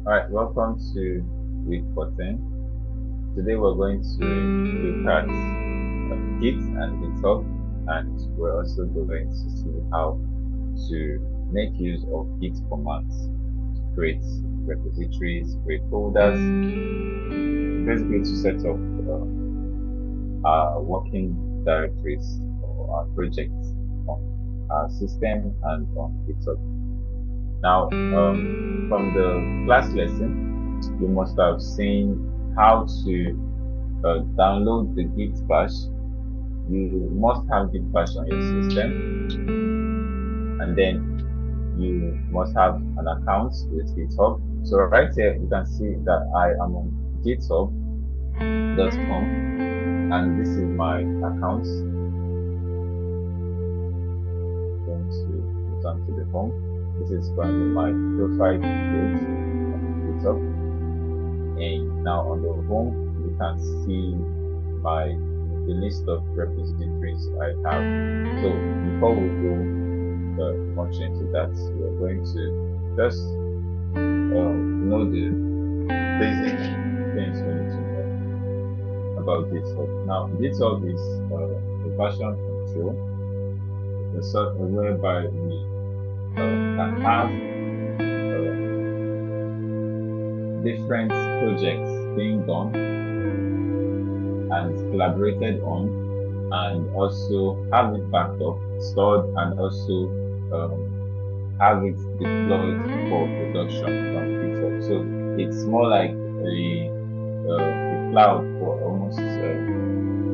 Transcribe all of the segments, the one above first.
Alright, welcome to week 14. Today we're going to look at Git and GitHub, and we're also going to see how to make use of Git commands to create repositories, create folders, basically to set up our working directories or our projects on our system and on GitHub. Now, from the class lesson, you must have seen how to download the Git bash. You must have Git bash on your system, and then you must have an account with GitHub. So right here, you can see that I am on github.com, and this is my account. I'm going to return to the home. This is going to be my profile page on GitHub. And now on the home, you can see the list of repositories I have. So before we go much into that, we're going to just know the basic things we need to know about GitHub. Now, GitHub is a version control, the software whereby we can have different projects being done and collaborated on, and also have it backed up, stored, and also have it deployed for production from GitHub. So it's more like a cloud for almost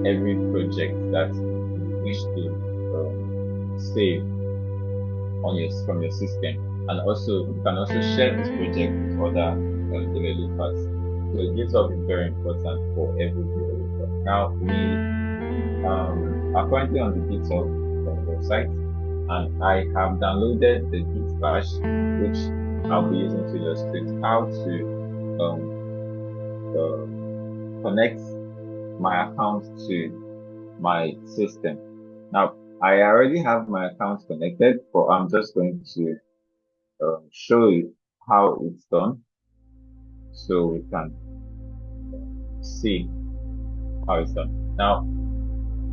every project that you wish to save from your system, and also you can also share this project with other developers. So GitHub is very important for every developer. Now we are currently on the GitHub website, and I have downloaded the Git bash, which I'll be using to illustrate how to connect my account to my system. Now, I already have my account connected, but I'm just going to show you how it's done, so we can see how it's done. Now,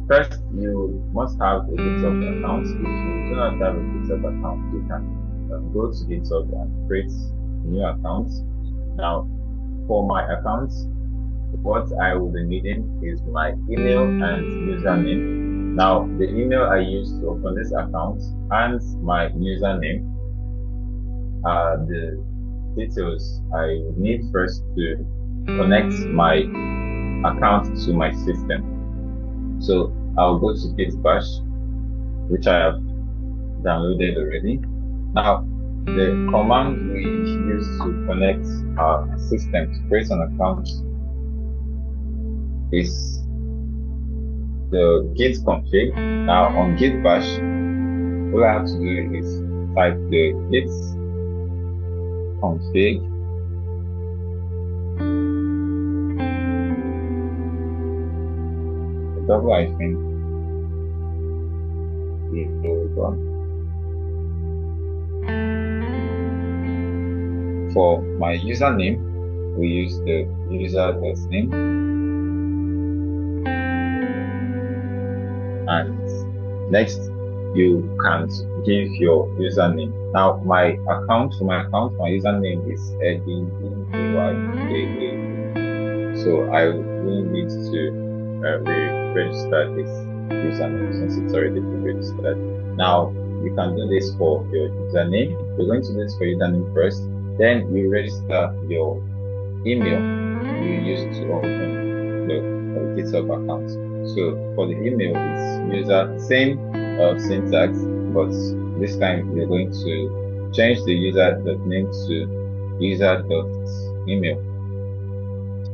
first, you must have a GitHub account. If you do not have a GitHub account, you can go to GitHub and create a new account. Now, for my account, what I will be needing is my email and username. Now, the email I use to open this account and my username are the details I need first to connect my account to my system. So I'll go to Git bash, which I have downloaded already. Now, the command we use to connect our system to create an account is the git config. Now on Git bash, all I have to do is type the git config double hyphen for my username, we use the user.name, and next you can give your username. Now for my account, my username is Eddie, so I will need to re-register this username since it's already been registered. Now you can do this for your username. We're going to do this for username first, then you register your email you use to open the GitHub account. So for the email, it's same syntax, but this time we're going to change the user.name to user.email.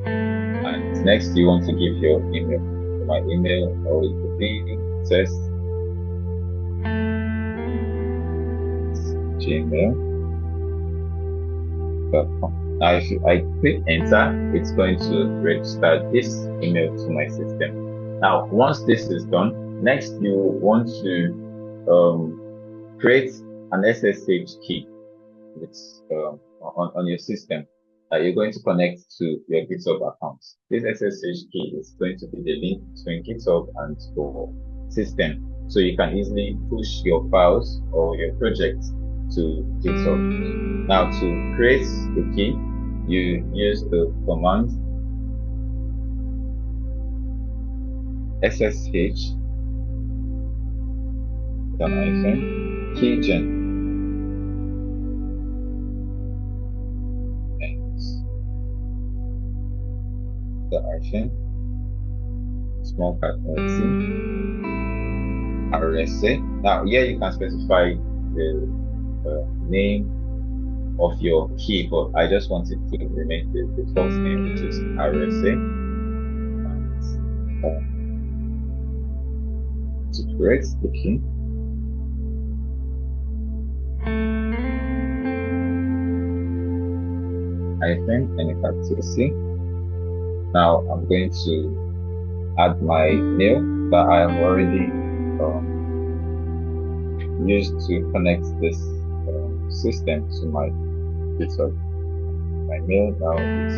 And next, you want to give your email. So my email will be test@gmail.com. Now, if I click enter, it's going to register this email to my system. Now, once this is done, next you want to create an SSH key with, on your system. you're going to connect to your GitHub account. This SSH key is going to be the link between GitHub and your system. So you can easily push your files or your projects to GitHub. Now to create the key, you use the command SSH keygen and the small capital T RSA. Now here you can specify the name of your key, but I just want it to remain the default name, which is RSA. And to create the key, -C. Now I'm going to add my mail that I have already used to connect this system to my GitHub. My mail now is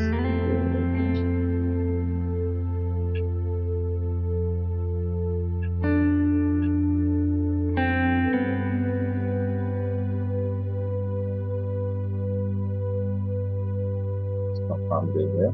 confirm the mail.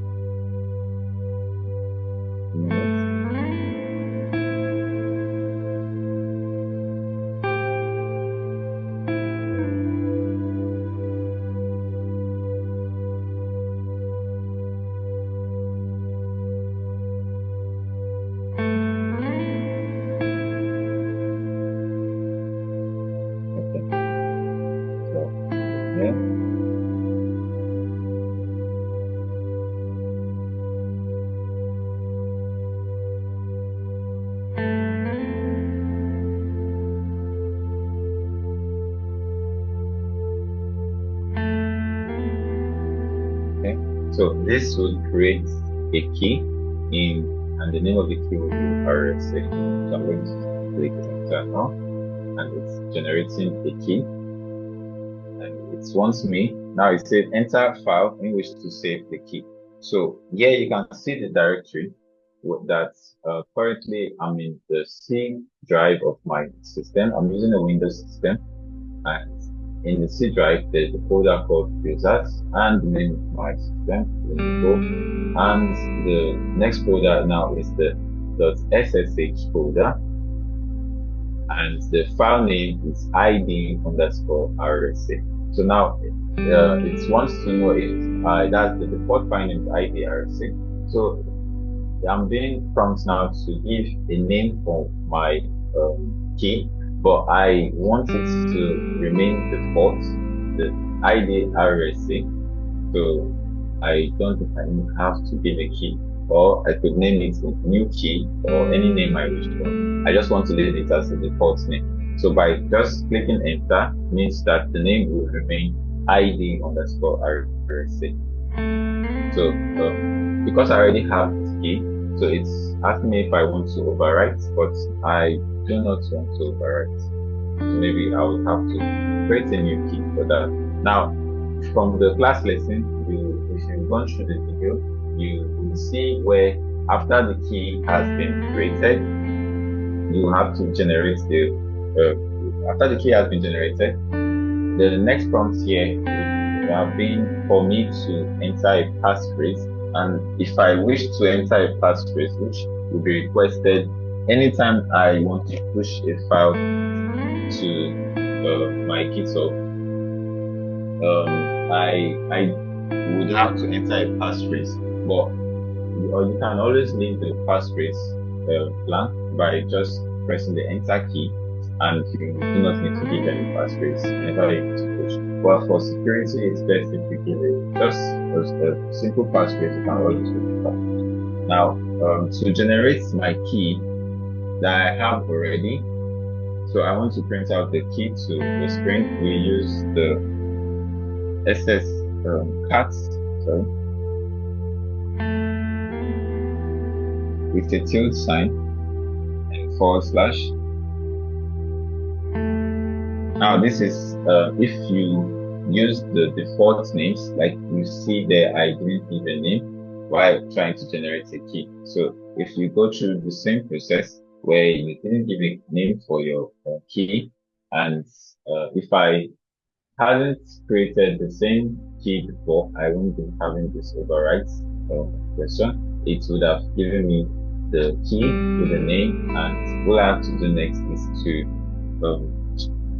So this will create a key and the name of the key will be RSA. So I'm going to click enter now, and it's generating a key, and it wants me. Now it says enter file in which to save the key. So here you can see the directory that currently I'm in the C drive of my system. I'm using a Windows system, and in the C drive, there's a folder called users and the name of my system, and the next folder now is the .ssh folder, and the file name is id_rsa. So now it wants to know if that's the default file name is id_rsa. So I'm being prompted now to give a name for my key, but I want it to remain default, the id_rsa. So I don't have to give a key, or I could name it a new key or any name I wish for. I just want to leave it as the default name. So by just clicking enter means that the name will remain id_rsa. So because I already have this key, so it's asking me if I want to overwrite, but I do not want to overwrite. So maybe I will have to create a new key for that. Now, from the class lesson, if you've gone through the video, you will see where after the key has been created, you have to generate the after the key has been generated, the next prompt here would have been for me to enter a passphrase, and if I wish to enter a passphrase, which will be requested anytime I want to push a file to my GitHub, I would have to enter a passphrase, but you can always leave the passphrase blank by just pressing the enter key, and you do not need to give any passphrase whenever you need to push. But for security, it's best if you give it just a simple passphrase. You can always do that. Now, to generate my key that I have already, so I want to print out the key to the screen. We use the with a tilde sign and /. Now this is if you use the default names. Like you see there, I didn't give a name while trying to generate a key. So if you go through the same process where you didn't give a name for your key, and if I hadn't created the same key before, I wouldn't be having this override question. It would have given me the key with the name, and what I have to do next is to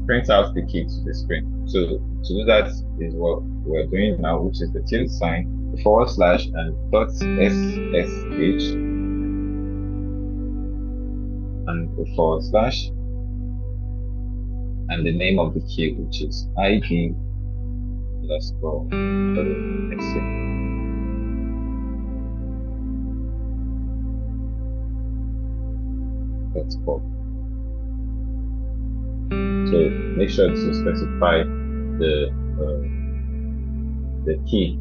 print out the key to the screen. So to do that is what we're doing now, which is the tilde sign, the forward slash, and dot SSH, and the forward slash, and the name of the key, which is ID underscore SC. That's called. So make sure to specify the key.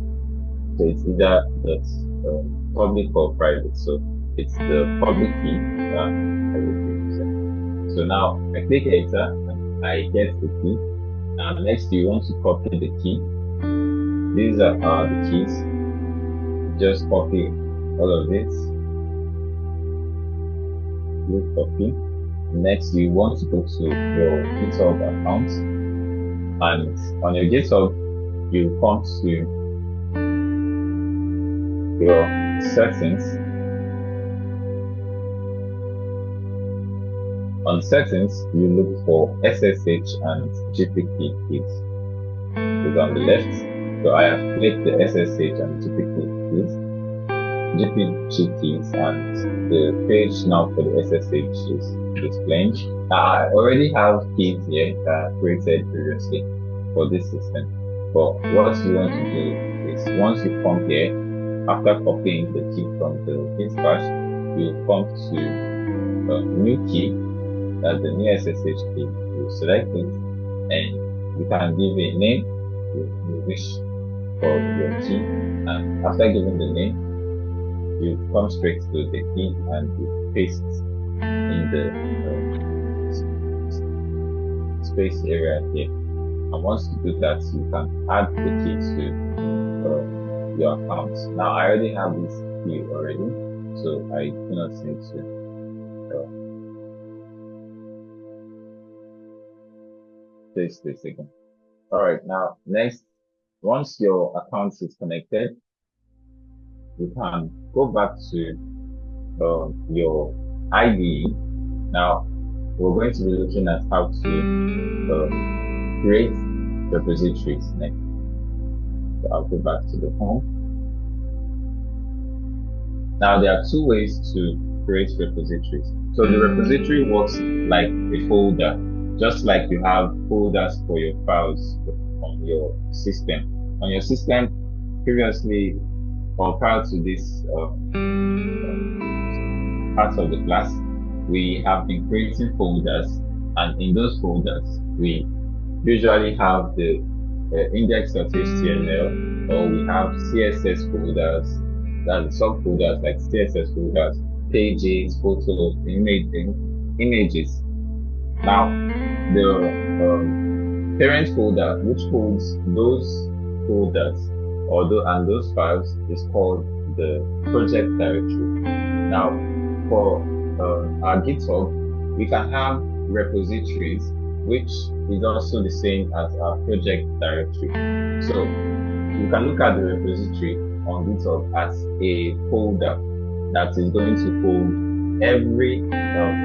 So it's either that's public or private. So it's the public key that I will be using. So now I click enter and I get the key. And next you want to copy the key. These are the keys. Just copy all of this. Click copy. Next, you want to go to your GitHub account, and on your GitHub, you come to your settings. On settings, you look for SSH and GPK keys. It's on the left. So I have clicked the SSH and GPK keys. GPG keys, and the page now for the SSH is displaying. I already have keys here created previously for this system. But what you want to do is once you come here, after copying the key from the git bash, you come to new key, that's the new SSH key. You select it and you can give a name you wish for your key, and after giving the name, you come straight to the key and you paste in the space area here. And once you do that, you can add the key to your account. Now I already have this key already, so I do not need to paste this again. Alright, now next, once your account is connected, you can go back to your IDE. Now we're going to be looking at how to create repositories next. So I'll go back to the home. Now there are two ways to create repositories. So the repository works like a folder, just like you have folders for your files on your system. On your system, previously or prior to this part of the class, we have been creating folders, and in those folders, we usually have the index.html, or we have CSS folders, that's subfolders like CSS folders, pages, photos, images. Now, the parent folder, which holds those folders and those files, is called the project directory. Now, for our GitHub, we can have repositories, which is also the same as our project directory. So you can look at the repository on GitHub as a folder that is going to hold every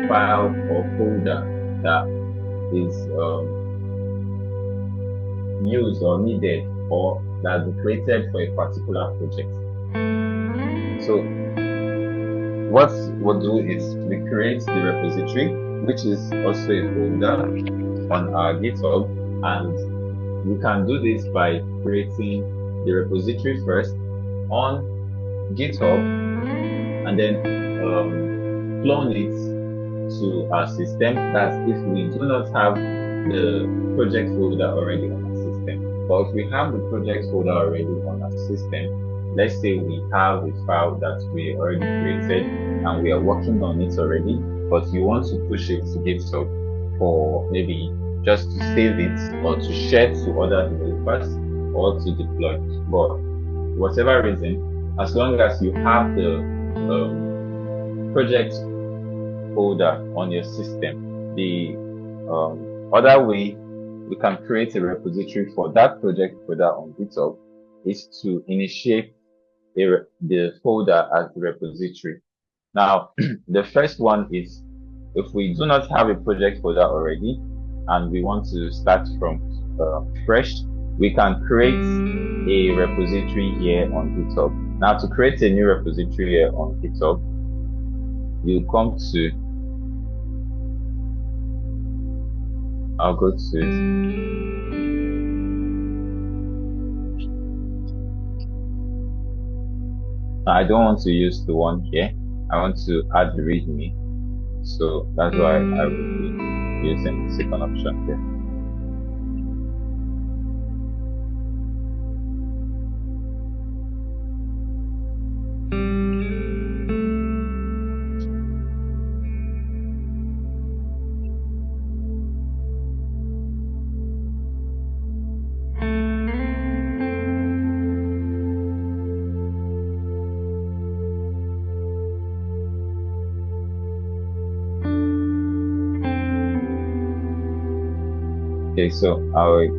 file or folder that is used or needed or that is created for a particular project. So what we'll do is we create the repository, which is also a folder on our GitHub, and we can do this by creating the repository first on GitHub and then clone it to our system. That's if we do not have the project folder already on our system. But if we have the project folder already on our system, let's say we have a file that we already created and we are working on it already, but you want to push it to GitHub for maybe just to save it or to share to other developers or to deploy. But whatever reason, as long as you have the project folder on your system, the other way we can create a repository for that project folder on GitHub is to initiate the folder as the repository. Now, the first one is if we do not have a project folder already and we want to start from fresh, we can create a repository here on GitHub. Now, to create a new repository here on GitHub, you come to, I'll go to, I don't want to use the one here. I want to add the README. So that's why I will be using the second option here. Okay, so I will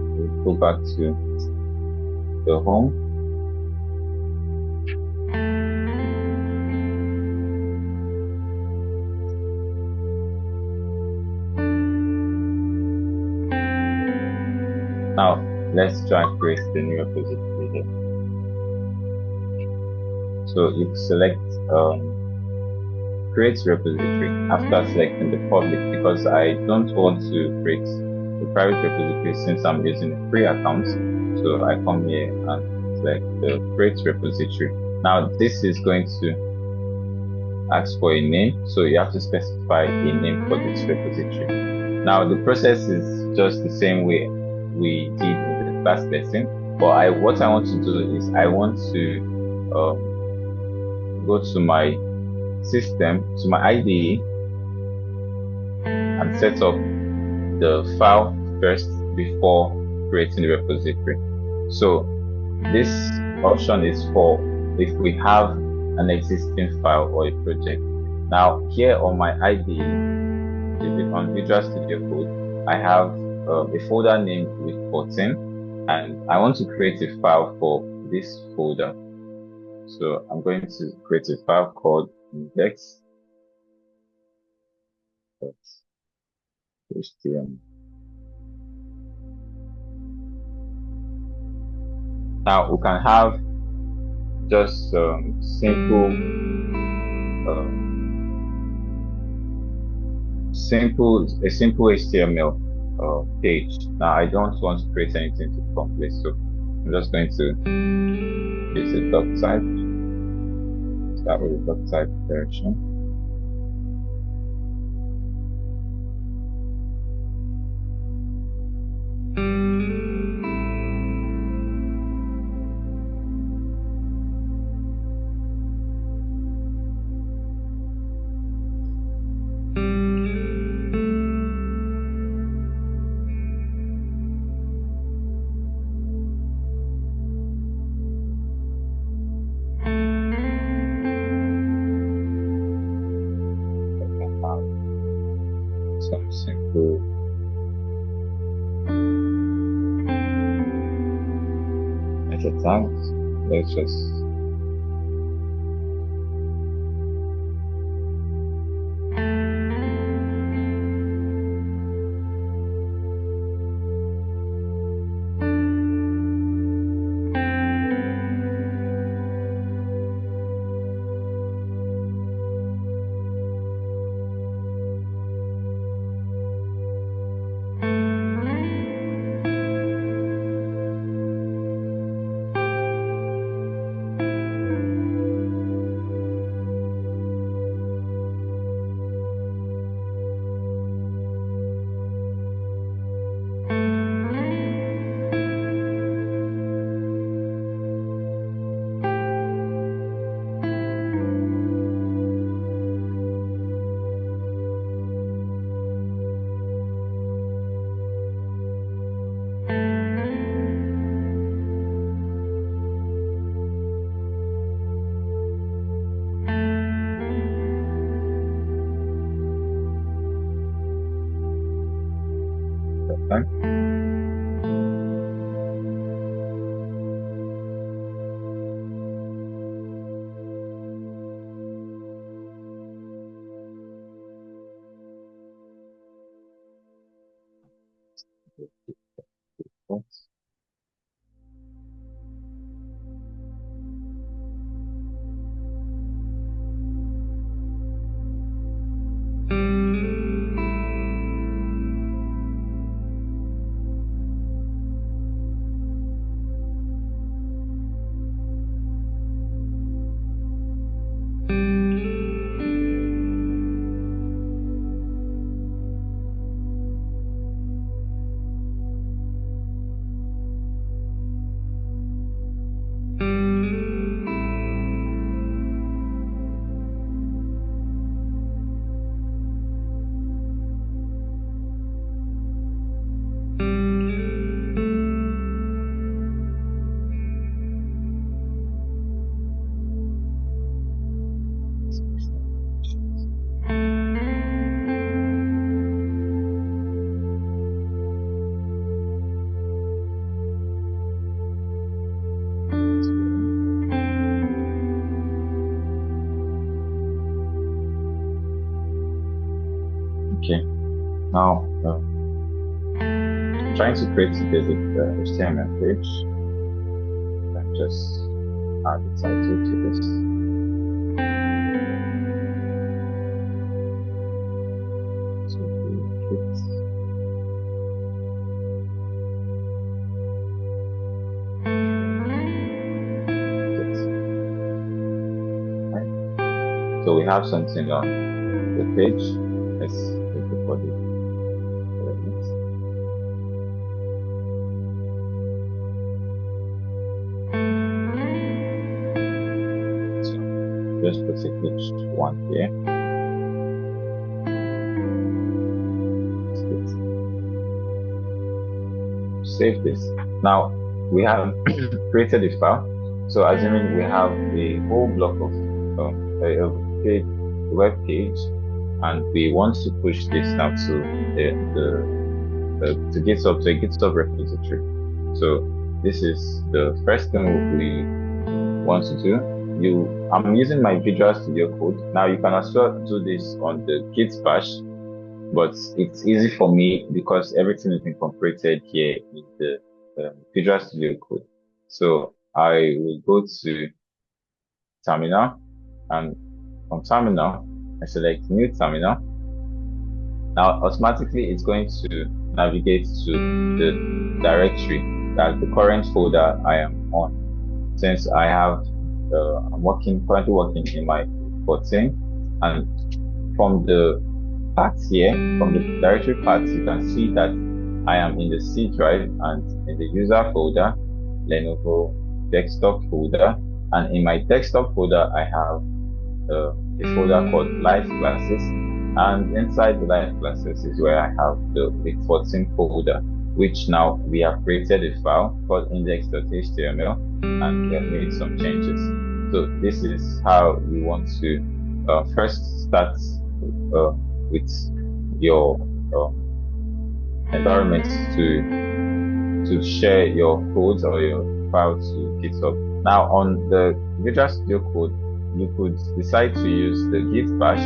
go back to the home. Now, let's try and create the new repository here. So you select create repository after selecting the public, because I don't want to create the private repository since I'm using a free account. So I come here and select the create repository. Now this is going to ask for a name, so you have to specify a name for this repository. Now the process is just the same way we did in the last lesson, but what I want to do is I want to go to my system, to my IDE, and set up the file first before creating the repository. So this option is for if we have an existing file or a project. Now here on my IDE, on Visual Studio Code, I have a folder named reporting, and I want to create a file for this folder. So I'm going to create a file called index.html. Now we can have just simple HTML page. Now I don't want to create anything too complex, so I'm just going to use a doc type. Start with the doc type version. Some simple meta tags. Let's just time. Okay, now I'm trying to create a basic HTML page. And just add the title to this. So we hit this. Right. So we have something on the page. Let's take the body element. So just put a h1 here. Save this. Now we have created a file. So assuming we have a whole block of a web page, and we want to push this now to to GitHub, to a GitHub repository. So this is the first thing we want to do. I'm using my Visual Studio Code. Now you can as well do this on the Git bash, but it's easy for me because everything is incorporated here in the Visual Studio Code. So I will go to Terminal, and from Terminal, I select New Terminal. Now automatically it's going to navigate to the directory, that's the current folder I am on. Since I have, I'm currently working in my 14, and from the paths here, from the directory paths, you can see that I am in the C drive and in the user folder, Lenovo desktop folder, and in my desktop folder I have a folder called live classes, and inside the live classes is where I have the 14 folder, which now we have created a file called index.html, and we have made some changes. So this is how we want to first start with your environment to share your codes or your file to GitHub. Now on the Visual Studio Code, you could decide to use the Git bash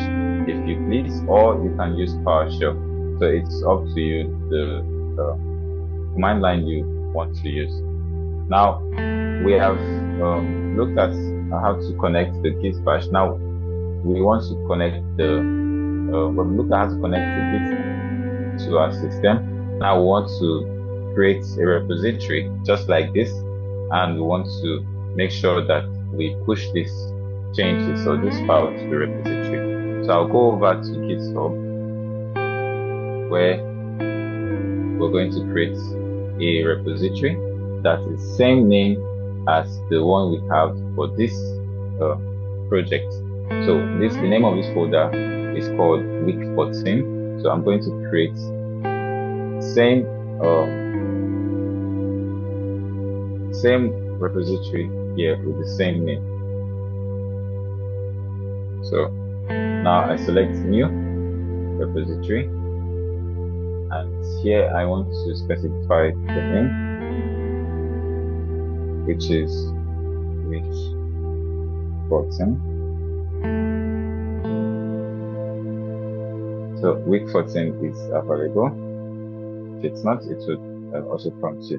if you please, or you can use PowerShell. So it's up to you the command line you want to use. Now we have looked at how to connect the Git bash. Now we want to connect we've looked at how to connect the Git to our system. Now we want to create a repository just like this, and we want to make sure that we push this changes or this file to the repository. So I'll go over to GitHub, where we're going to create a repository that is same name as the one we have for this project. So the name of this folder is called week 14. So I'm going to create same repository here with the same name. So now I select new repository, And here I want to specify the name, which is week 14. So week 14 is available. If it's not, it would also prompt you.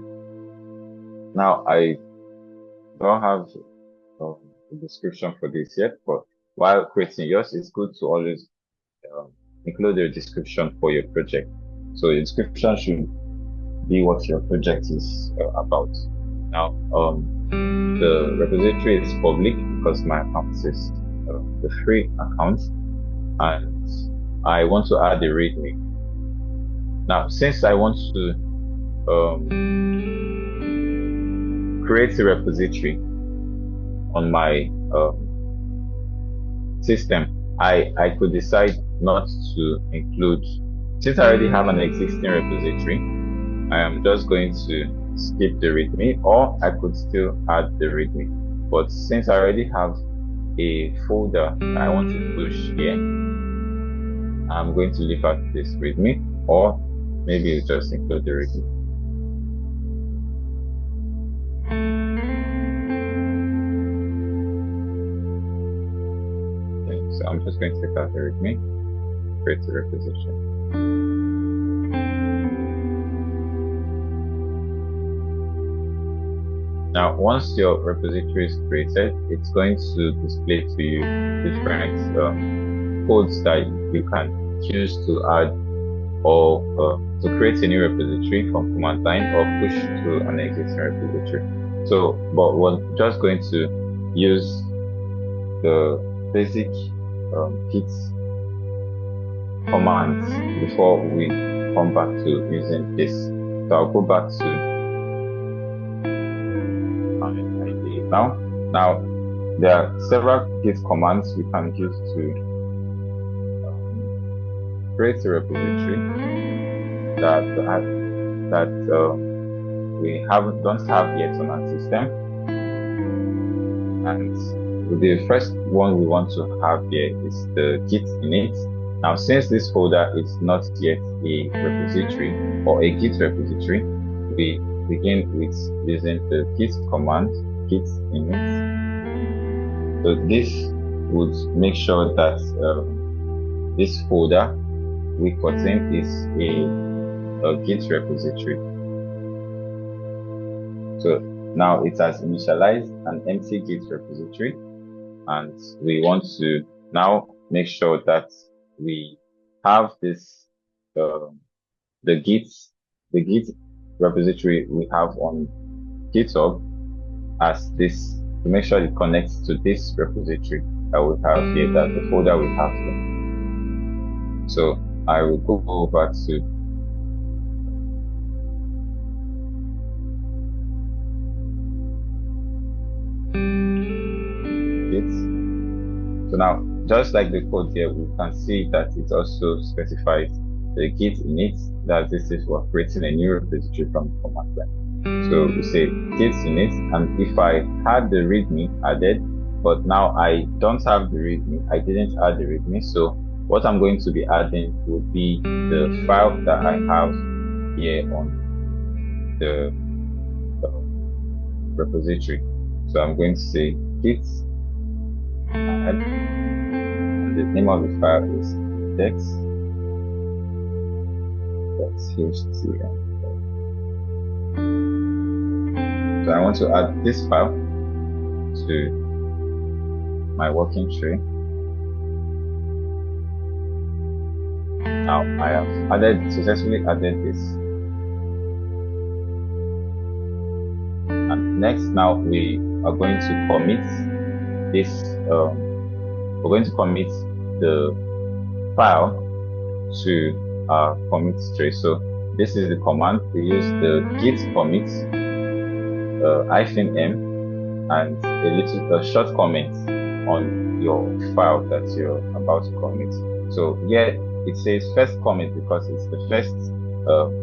Now I don't have a description for this yet, but while creating yours, it's good to always include a description for your project. So the description should be what your project is about. Now, the repository is public because my account is the free account, and I want to add a README. Now, since I want to create a repository on my system, I could decide not to include, since I already have an existing repository, I am just going to skip the README, or I could still add the README. But since I already have a folder that I want to push here, I'm going to leave out this README, or maybe just include the README. Okay, so I'm just going to take out the README, create a reposition. Now, once your repository is created, it's going to display to you different codes that you can use to add or to create a new repository from command line or push to an existing repository. So, but we're just going to use the basic Git commands before we come back to using this. So I'll go back to Now, there are several Git commands we can use to create a repository that we don't have yet on our system. And the first one we want to have here is the Git init. Now, since this folder is not yet a repository or a Git repository, we begin with using the Git command, Git init. So this would make sure that this folder week 14 is a Git repository. So now it has initialized an empty Git repository, and we want to now make sure that we have this the Git repository we have on GitHub as this, to make sure it connects to this repository that we have here, that the folder we have here. So I will go over to Git. So now, just like the code here, we can see that it also specifies the Git init, that this is for creating a new repository from the command line. So we say Git init, and if I had the README added, but now I don't have the README, I didn't add the README, so what I'm going to be adding would be the file that I have here on the repository. So I'm going to say git add, and the name of the file is index.html. So I want to add this file to my working tree. Now I have successfully added this. And next, now we are going to commit this. We're going to commit the file to our commit tree. So this is the command. We use the git commit -m and a short comment on your file that you're about to commit. So here it says first commit because it's the first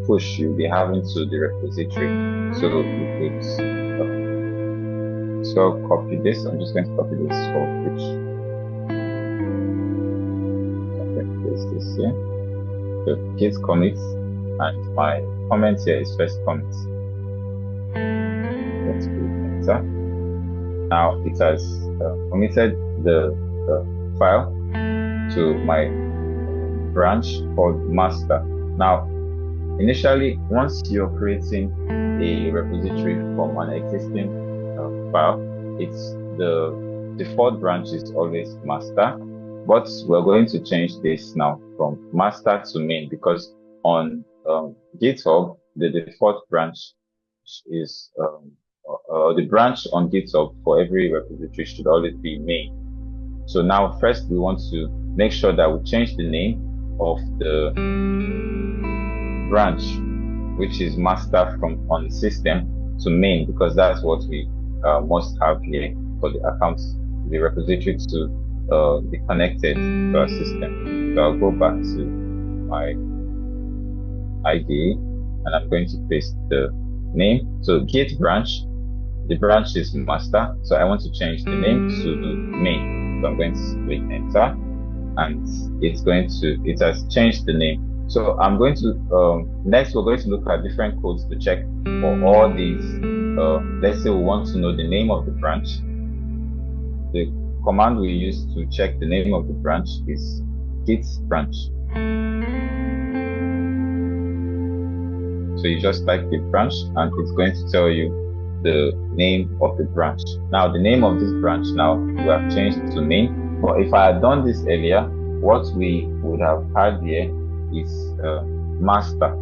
push you'll be having to the repository. So you could copy this. I'm just going to copy this for push. Okay, paste this here. The git commit and my comment here is first comment. Let's click enter. Now it has committed the file to my branch called master. Now, initially, once you're creating a repository from an existing file, it's the default branch is always master, but we're going to change this now from master to main, because on GitHub, the default branch is the branch on GitHub for every repository should always be main. So now first we want to make sure that we change the name of the branch, which is master from on system, to main, because that's what we must have here for the account, the repository to be connected to our system. So I'll go back to my IDE and I'm going to paste the name. So git branch, the branch is master, so I want to change the name to main. So I'm going to click enter, and it has changed the name. So I'm going to next we're going to look at different codes to check for all these. Let's say we want to know the name of the branch. The command we use to check the name of the branch is git branch. So you just type git branch and it's going to tell you the name of the branch. Now the name of this branch now we have changed to main, but if I had done this earlier, what we would have had here is master.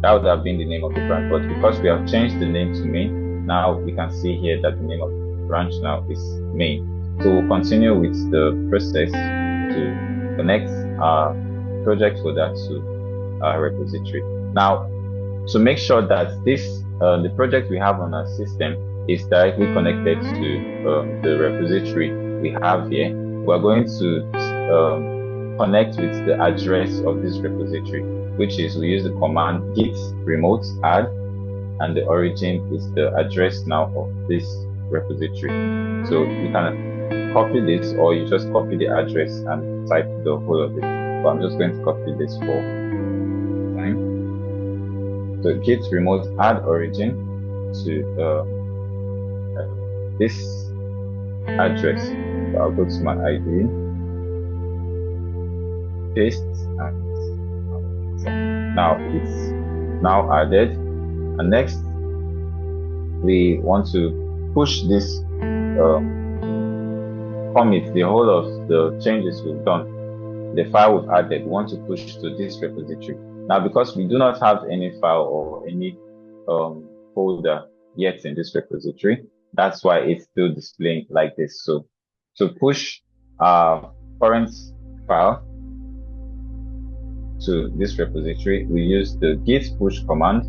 That would have been the name of the branch, but because we have changed the name to main, now we can see here that the name of the branch now is main. So we'll continue with the process to connect our project folder to our repository. Now, to make sure that this the project we have on our system is directly connected to the repository we have here, we're going to connect with the address of this repository, which is we use the command git remote add, and the origin is the address now of this repository. So you can copy this, or you just copy the address and type the whole of it. But I'm just going to copy this for time. So git remote add origin to this address. So I'll go to my IDE, paste, and now it's now added. And next we want to push this commit, the whole of the changes we've done, the file we've added, we want to push to this repository. Now, because we do not have any file or any folder yet in this repository, that's why it's still displaying like this. So to push our current file to this repository, we use the git push command.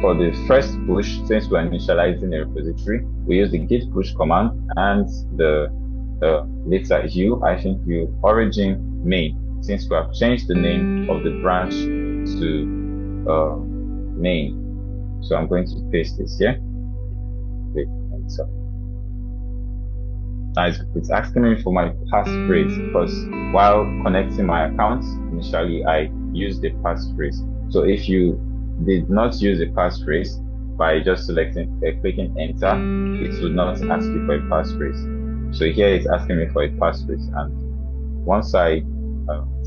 For the first push, since we're initializing a repository, we use the git push command and the letter U, origin main, since we have changed the name of the branch to main. So I'm going to paste this here. Click enter. Now it's asking me for my passphrase, because while connecting my account, initially I used the passphrase. So if you did not use a passphrase, by just clicking enter, it would not ask you for a passphrase. So here it's asking me for a passphrase, and once I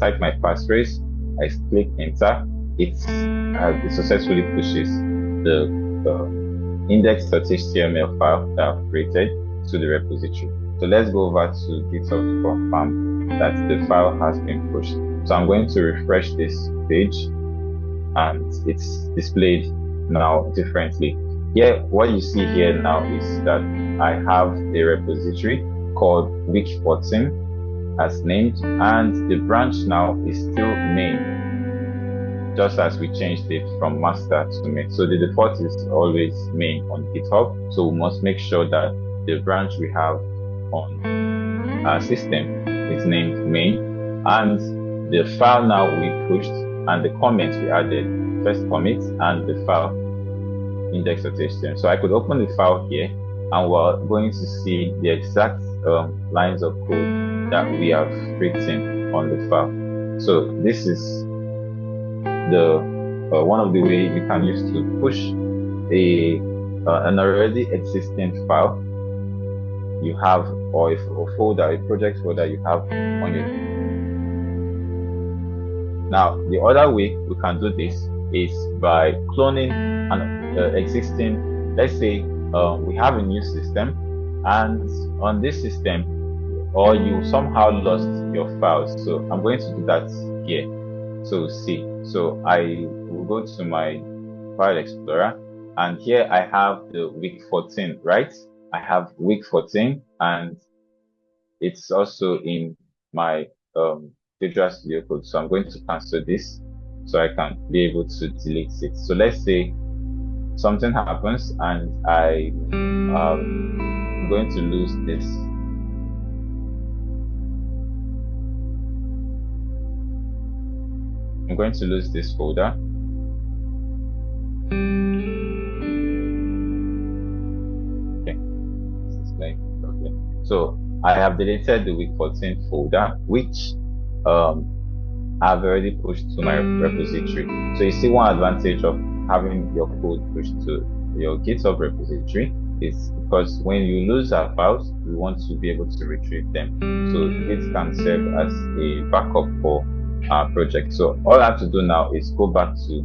type my passphrase, I click enter, it successfully pushes the index.html file that I've created to the repository. So let's go over to GitHub to confirm that the file has been pushed. So I'm going to refresh this page, and it's displayed now differently. Here, what you see here now is that I have a repository called week14 as named, and the branch now is still main, just as we changed it from master to main. So the default is always main on GitHub. So we must make sure that the branch we have on our system is named main, and the file now we pushed and the comments we added, first commit and the file index.html. So I could open the file here, and we're going to see the exact lines of code that we have written on the file. So this is the one of the way you can use to push an already existing file you have, or a folder, a project folder you have on your. Now, the other way we can do this is by cloning an existing. Let's say we have a new system, and on this system, or you somehow lost your files. So I'm going to do that here. So see, so I will go to my file explorer, and here I have the week 14, right? I have week 14, and it's also in my Visual Studio Code. So I'm going to cancel this so I can be able to delete it. So let's say something happens and I'm going to lose this. I'm going to lose this folder. Okay. So I have deleted the week 14 folder, which I've already pushed to my repository. So you see, one advantage of having your code pushed to your GitHub repository is because when you lose our files, we want to be able to retrieve them. So it can serve as a backup for our project. So all I have to do now is go back to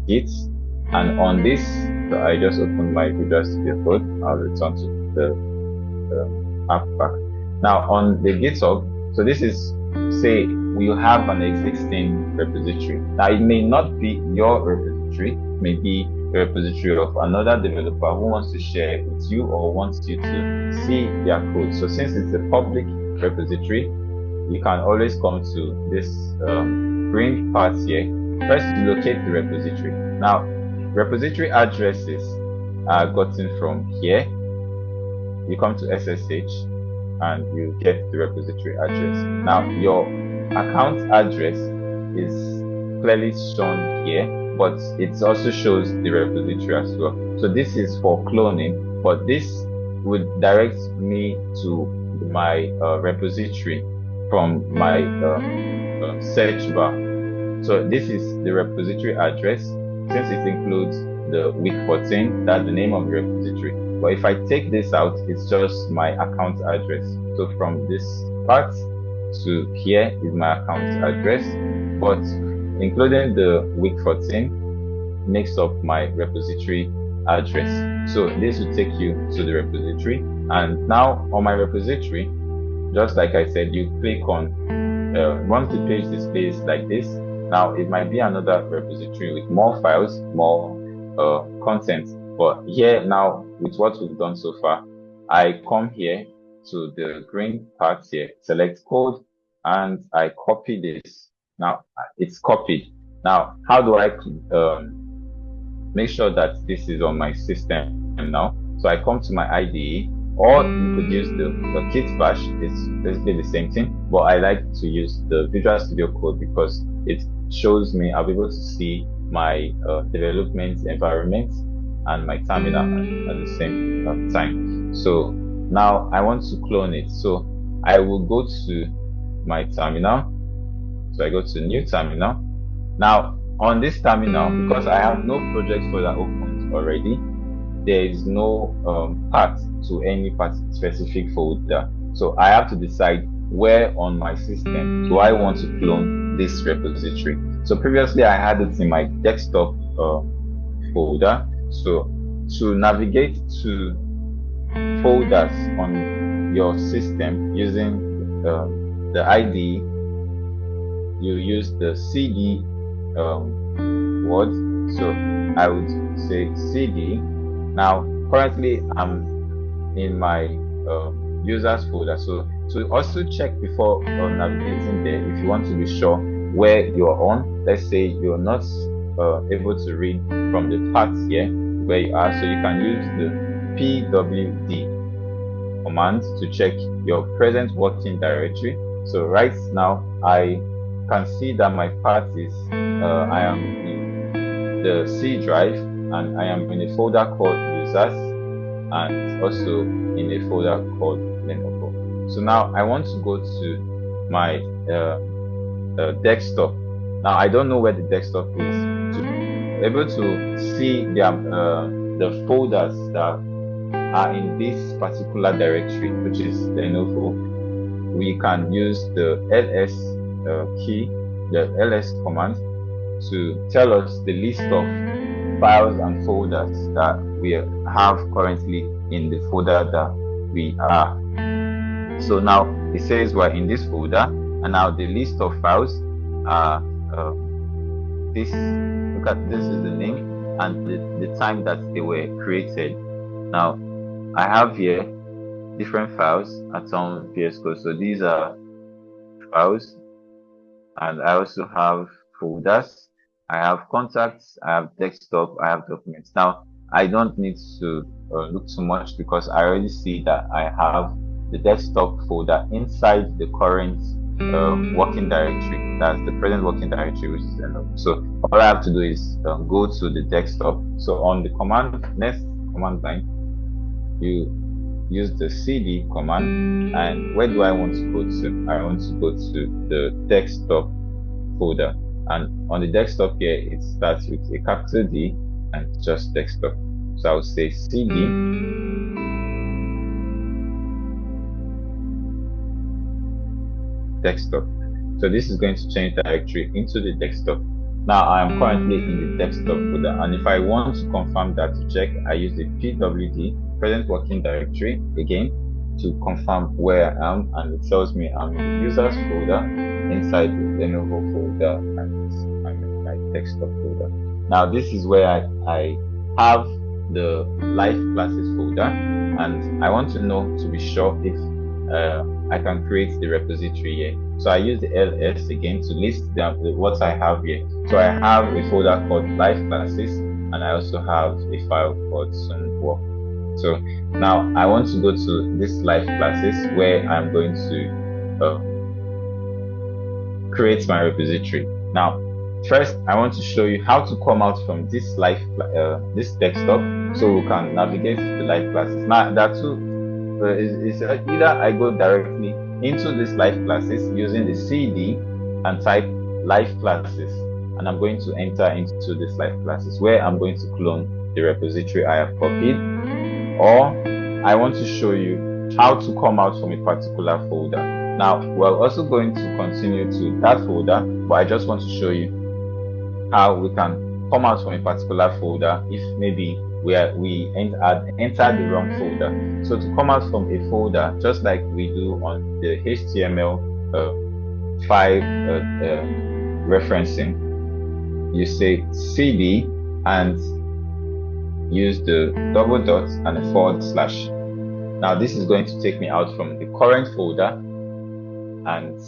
Git, and on this, so I just opened my Visual Studio Code. I'll return to the app back. Now on the GitHub, so this is, say we have an existing repository. Now it may not be your repository, it may be a repository of another developer who wants to share it with you or wants you to see their code. So since it's a public repository, you can always come to this green part here. First, locate the repository. Now, repository addresses are gotten from here. You come to SSH and you get the repository address. Now, your account address is clearly shown here, but it also shows the repository as well. So this is for cloning, but this would direct me to my repository from my search bar. So this is the repository address. Since it includes the week 14, that's the name of the repository. But if I take this out, it's just my account address. So from this part to here is my account address, but including the week 14 makes up my repository address. So this will take you to the repository. And now on my repository, just like I said, you click on, once the page displays like this, now it might be another repository with more files, more content. But here now, with what we've done so far, I come here to the green part here, select code, and I copy this. Now it's copied. Now, how do I make sure that this is on my system now? So I come to my IDE, or you could use the Git bash. It's basically the same thing, but I like to use the Visual Studio Code because it shows me, I'll be able to see my development environment and my terminal at the same time. So now I want to clone it. So I will go to my terminal. So I go to new terminal. Now on this terminal, because I have no project folder opened already, there is no path to any specific folder. So I have to decide where on my system do I want to clone this repository. So previously I had it in my desktop folder. So to navigate to folders on your system using the IDE, you use the CD word. So I would say CD. Now currently I'm in my users folder. So to also check before navigating there, if you want to be sure where you're on, let's say you're not able to read from the path here where you are, so you can use the pwd command to check your present working directory. So right now I can see that my path is I am in the C drive, and I am in a folder called users, and also in a folder called Lenovo. So now I want to go to my desktop. Now I don't know where the desktop is. To be able to see the folders that are in this particular directory, which is Lenovo, we can use the ls key, the ls command, to tell us the list of files and folders that we have currently in the folder that we are. So now it says we're in this folder, and now the list of files are this. Look at this is the name and the time that they were created. Now I have here different files at some VS Code. So these are files, and I also have folders. I have contacts, I have desktop, I have documents. Now I don't need to look too much because I already see that I have the desktop folder inside the current working directory. That's the present working directory, which is enough. So all I have to do is go to the desktop. So on the next command line, you use the cd command, and where do I want to go to? I want to go to the desktop folder, and on the desktop here it starts with a capital D and just desktop. So I will say cd desktop. So this is going to change the directory into the desktop. Now I am currently in the desktop folder, and if I want to confirm that to check, I use the pwd present working directory again to confirm where I am, and it tells me I'm in the users folder inside the Lenovo folder, and I'm in my desktop folder. Now this is where I have the live classes folder, and I want to know to be sure if I can create the repository here. So I use the ls again to list what I have here. So I have a folder called live classes, and I also have a file called soon work. So now I want to go to this live classes where I'm going to create my repository. Now first I want to show you how to come out from this this desktop so we can navigate to the live classes. Now that too is either I go directly into this live classes using the cd and type live classes, and I'm going to enter into this live classes where I'm going to clone the repository I have copied. Or I want to show you how to come out from a particular folder. Now we're also going to continue to that folder, but I just want to show you how we can come out from a particular folder if maybe we entered the wrong folder. So to come out from a folder, just like we do on the HTML5 referencing, you say cd and use the double dot and a /. Now this is going to take me out from the current folder, and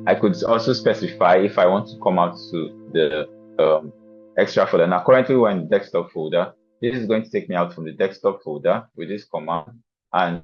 I could also specify if I want to come out to the extra folder. Now currently we're in the desktop folder. This is going to take me out from the desktop folder with this command, and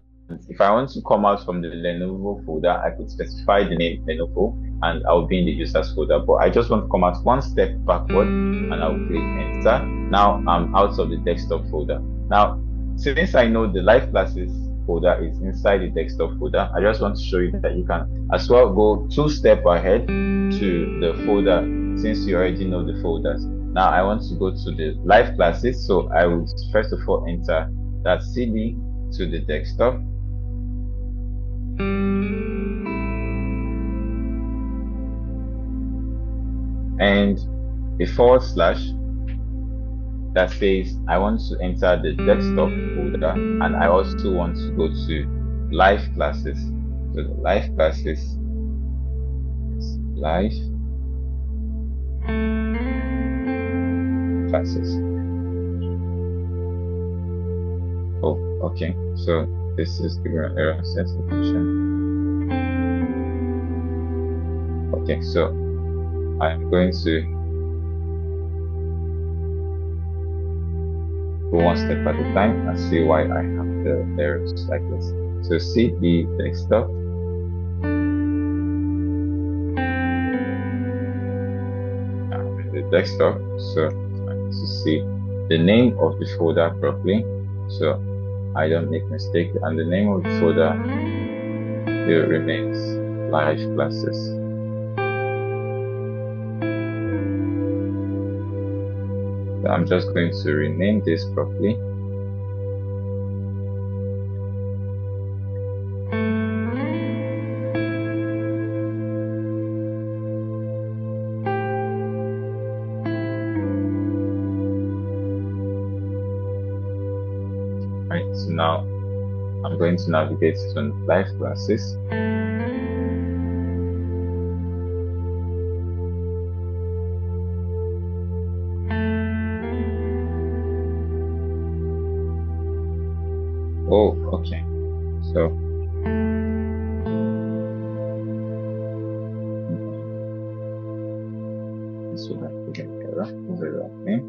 if I want to come out from the Lenovo folder, I could specify the name Lenovo and I'll be in the users folder. But I just want to come out one step backward, and I'll click enter. Now I'm out of the desktop folder. Now since I know the live classes folder is inside the desktop folder, I just want to show you that you can as well go 2 steps ahead to the folder since you already know the folders. Now I want to go to the live classes, so I will first of all enter that cd to the desktop, and a / that says I want to enter the desktop folder, and I also want to go to live classes. So the live classes is live classes. Oh, okay. So this is the error certification. Okay, so I'm going to go one step at a time and see why I have the errors like this. So cd desktop, the desktop. So to see the name of the folder properly, so I don't make mistake, and the name of the folder still remains live classes. So I'm just going to rename this properly. Right, so now I'm going to navigate to live classes. Oh, okay. So this will have to get error. Is the right name?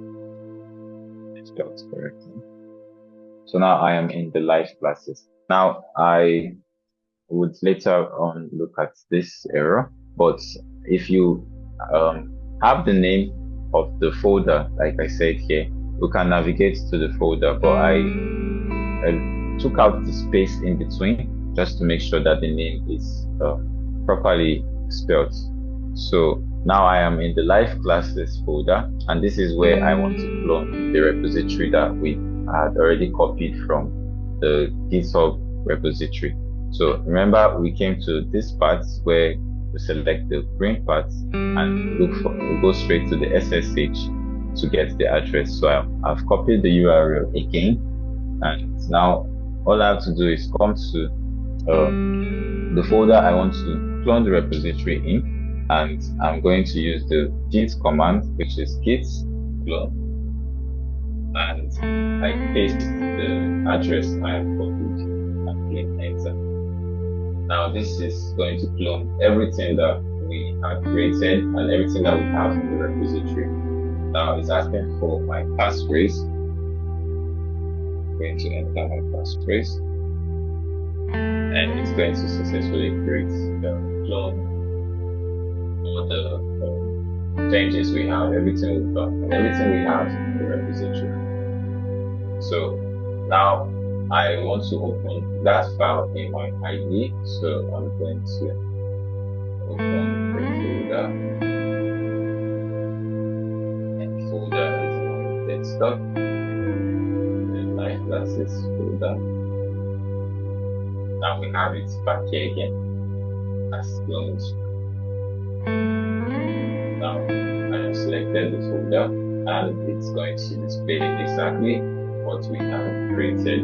It's spelled correctly. So now I am in the live classes. Now I would later on look at this error, but if you have the name of the folder, like I said here, we can navigate to the folder, but I took out the space in between just to make sure that the name is properly spelled. So now I am in the live classes folder, and this is where I want to clone the repository that we had already copied from the Github repository. So remember, we came to this part where we select the green part and we go straight to the SSH to get the address. So I've copied the URL again, and now all I have to do is come to the folder I want to clone the repository in, and I'm going to use the git command, which is git clone, and I paste the address I have copied and click enter. Now this is going to clone everything that we have created and everything that we have in the repository. Now it's asking for my passphrase. I'm going to enter my passphrase, and it's going to successfully create the clone all the changes we have, everything we've done, and everything we have in the repository. So now I want to open that file in my IDE, so I'm going to open the folder, and folder is my desktop, and my classes folder. Now we have it back here again as cloned. Now I have selected the folder, and it's going to display exactly what we have created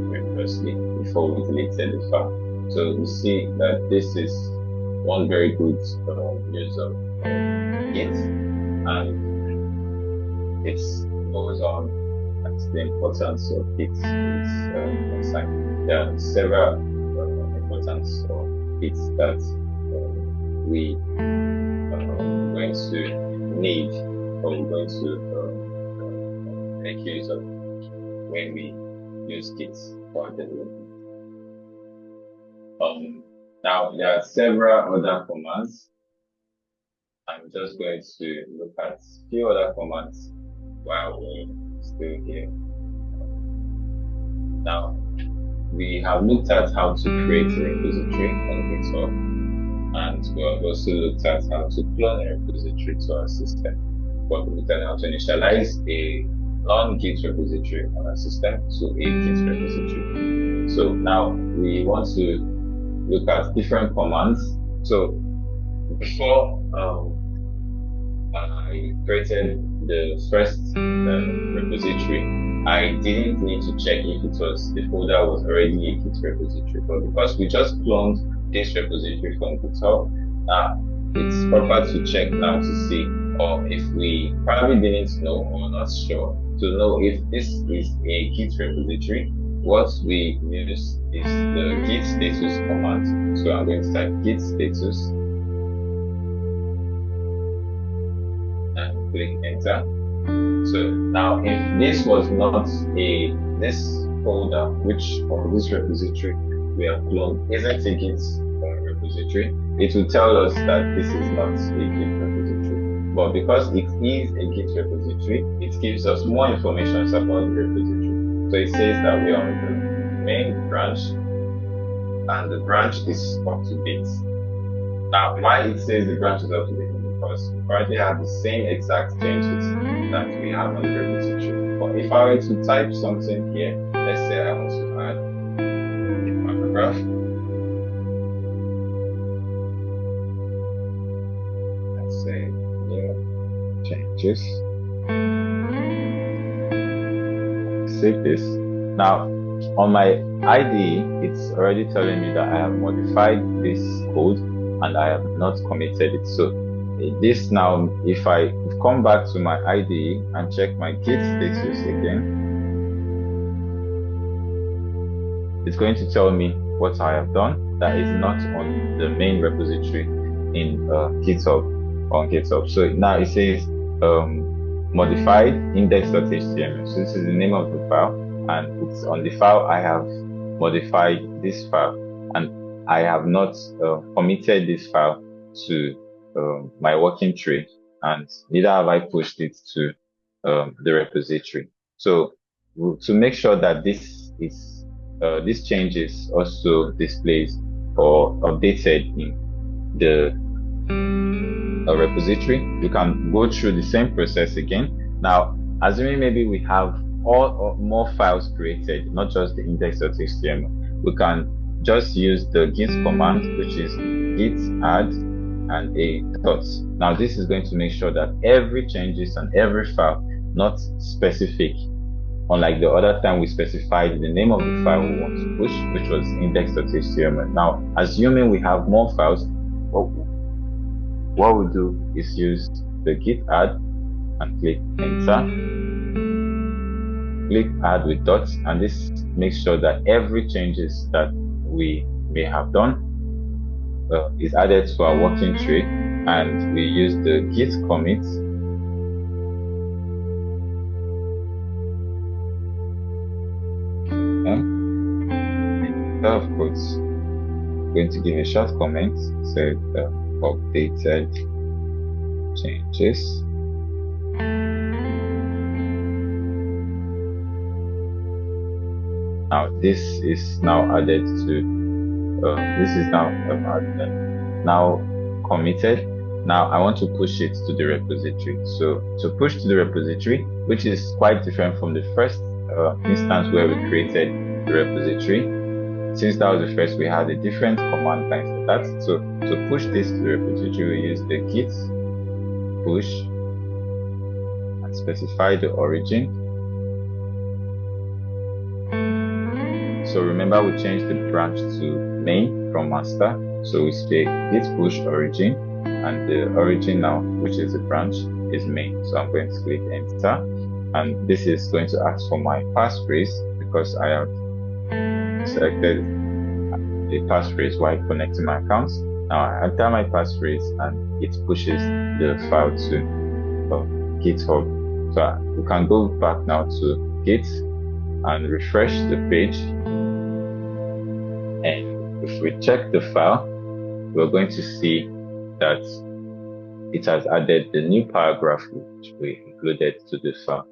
previously before we deleted the file. So you see that this is one very good use of Git, and it goes on as the importance of Git is there are several importance of Git that we are going to need, or we're going to make use of when we use Git for development. Now there are several other commands. I'm just going to look at a few other commands while we're still here. Now we have looked at how to create a repository on GitHub, and we have also looked at how to clone a repository to our system. But we looked at how to initialize a non-Git repository on our system to a Git repository. So now we want to look at different commands. So before I created the first repository, I didn't need to check if the folder was already a Git repository. But because we just cloned this repository from GitHub, it's proper to check now to see, or if we probably didn't know or not sure, to know if this is a Git repository. What we use is the git status command. So I'm going to type git status and click enter. So now if this was not this folder, or this repository we have cloned isn't a Git repository, it will tell us that this is not a Git repository. But because it is a Git repository, it gives us more information about the repository. So it says that we are on the main branch, and the branch is up to date. Now, why it says the branch is up to date? because we currently have the same exact changes that we have on the repository. But if I were to type something here, let's say I want to add a paragraph. Let's say new changes. Save this. Now, on my IDE, it's already telling me that I have modified this code and I have not committed it. So this now, if I come back to my IDE and check my Git status again, it's going to tell me what I have done that is not on the main repository in GitHub, on GitHub. So now it says modified index.html. So this is the name of the file, and it's on the file I have modified this file, and I have not committed this file to my working tree, and neither have I pushed it to the repository. So to make sure that this change is also displayed or updated in the repository, you can go through the same process again. Now, assuming maybe we have all or more files created, not just the index.html, we can just use the git command, which is git add and a dot. Now, this is going to make sure that every changes on every file, not specific, unlike the other time we specified the name of the file we want to push, which was index.html. Now, assuming we have more files, what we'll do is use the git add and click enter. Click add with dots, and this makes sure that every changes that we may have done is added to our working tree, and we use the git commit of course, I'm going to give a short comment, say updated changes. Now this is now added to this is now committed. Now I want to push it to the repository. So to push to the repository, which is quite different from the first instance where we created the repository, since that was the first, we had a different command line for that. So to push this to the repository, we use the git push and specify the origin. So remember, we changed the branch to main from master. So we say git push origin, and the origin now, which is the branch, is main. So I'm going to click enter, and this is going to ask for my passphrase because I have selected a passphrase while connecting my accounts. Now I enter my passphrase and it pushes the file to GitHub. So we can go back now to Git and refresh the page. And if we check the file, we're going to see that it has added the new paragraph which we included to the file.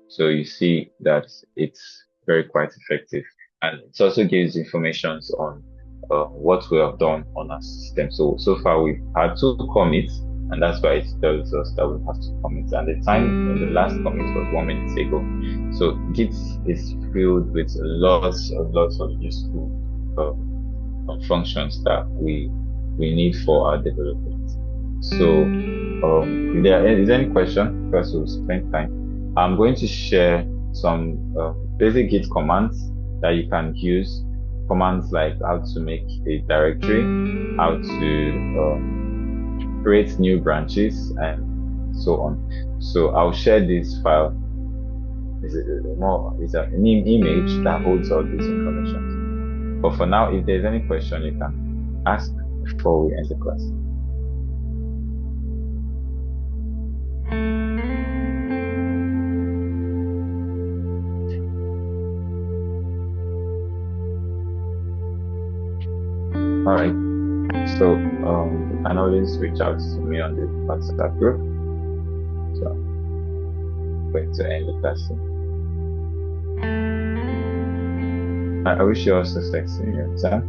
So you see that it's very quite effective. And it also gives information on what we have done on our system. So far we've had 2 commits, and that's why it tells us that we have to commit. And the time in the last commit was 1 minute ago. So Git is filled with lots of useful functions that we need for our development. So if there is any question, because we'll spend time, I'm going to share some basic Git commands that you can use. Commands like how to make a directory, how to create new branches, and so on. So I'll share this file. It's an image that holds all this information. But for now, if there's any question, you can ask before we end the class. All right, so you can always reach out to me on the WhatsApp group. So I'm going to end the lesson. I wish you all success in your exam.